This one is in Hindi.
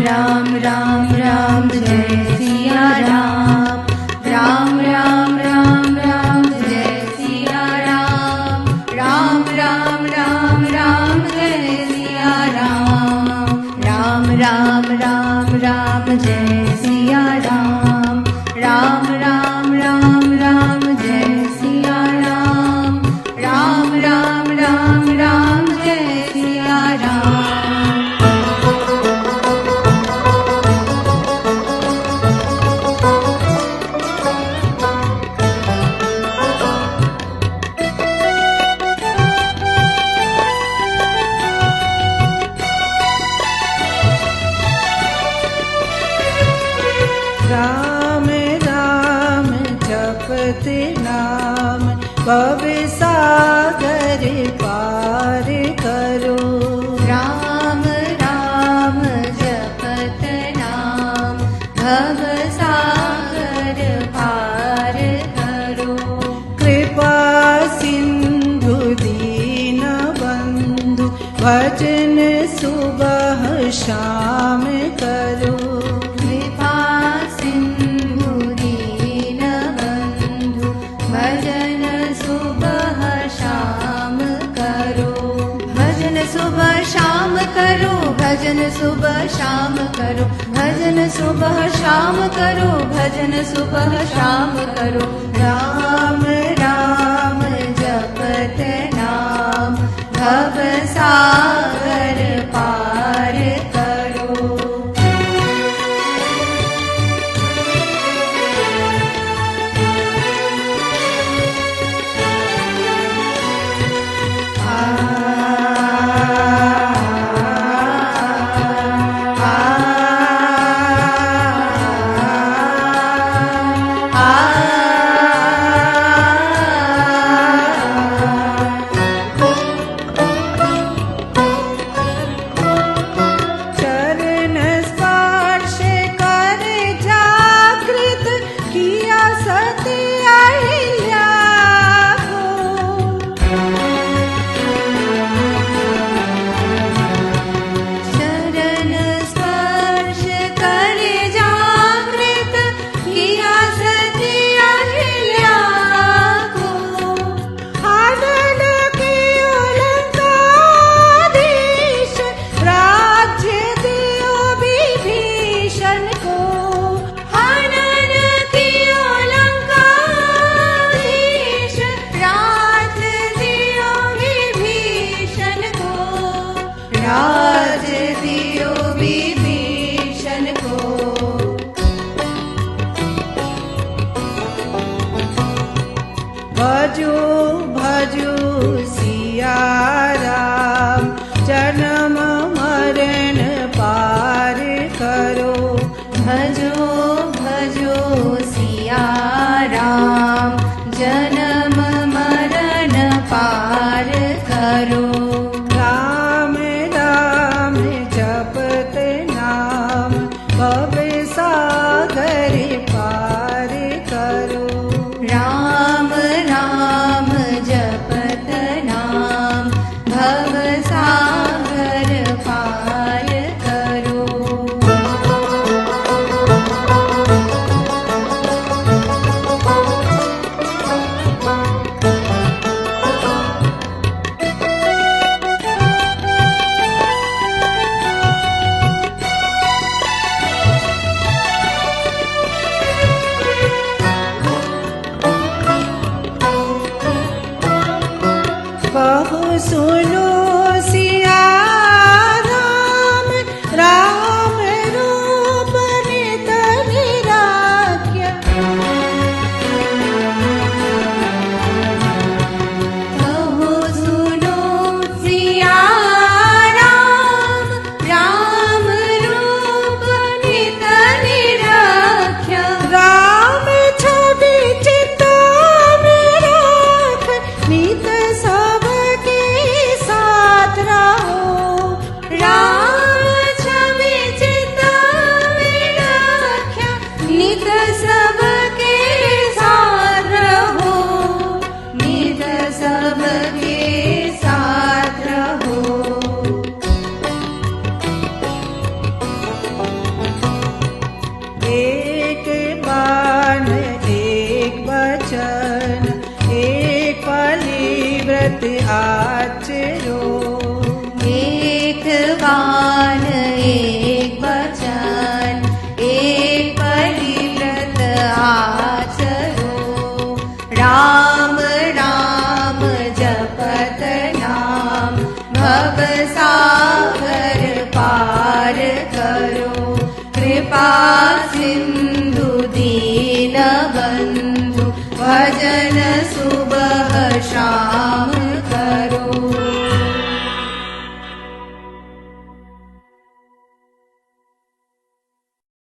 राम राम राम जय सिया राम। राम राम राम राम जय सिया राम। राम राम राम राम जय सिया राम। राम राम राम राम जय सिया राम। राम राम राम राम जय सिया राम। राम राम राम राम जय सिया राम। राम राम जपते नाम भव सागर पार करो। राम राम जपत नाम भव सागर पार करो। कृपा सिंधु दीन बंधु भजन सुबह शाम करो। कृपा सिंधु दीन बंधु भजन सुबह शाम करो। भजन सुबह शाम करो। भजन सुबह शाम करो। भजन सुबह शाम करो। भजन सुबह शाम करो। राम राम जपत नाम भव सागर पार करो। चरण स्पर्श कर जागृत किया सती अहिल्या को। चरण स्पर्श कर जागृत किया सती अहिल्या को। आनन के अलंकाधीश राज्य दियो विभीषण को। हनन की अलंकाधीश राज दियो विभीषण को। राज दियो विभीषण को। भजो भजो सिया राम जन्म मरण पार करो। भजो भजो सिया राम जन्म मरण पार करो। राम राम વ્રત આચરો. એક વાન એક વચન એક પરિવ્રત આચરો. રામ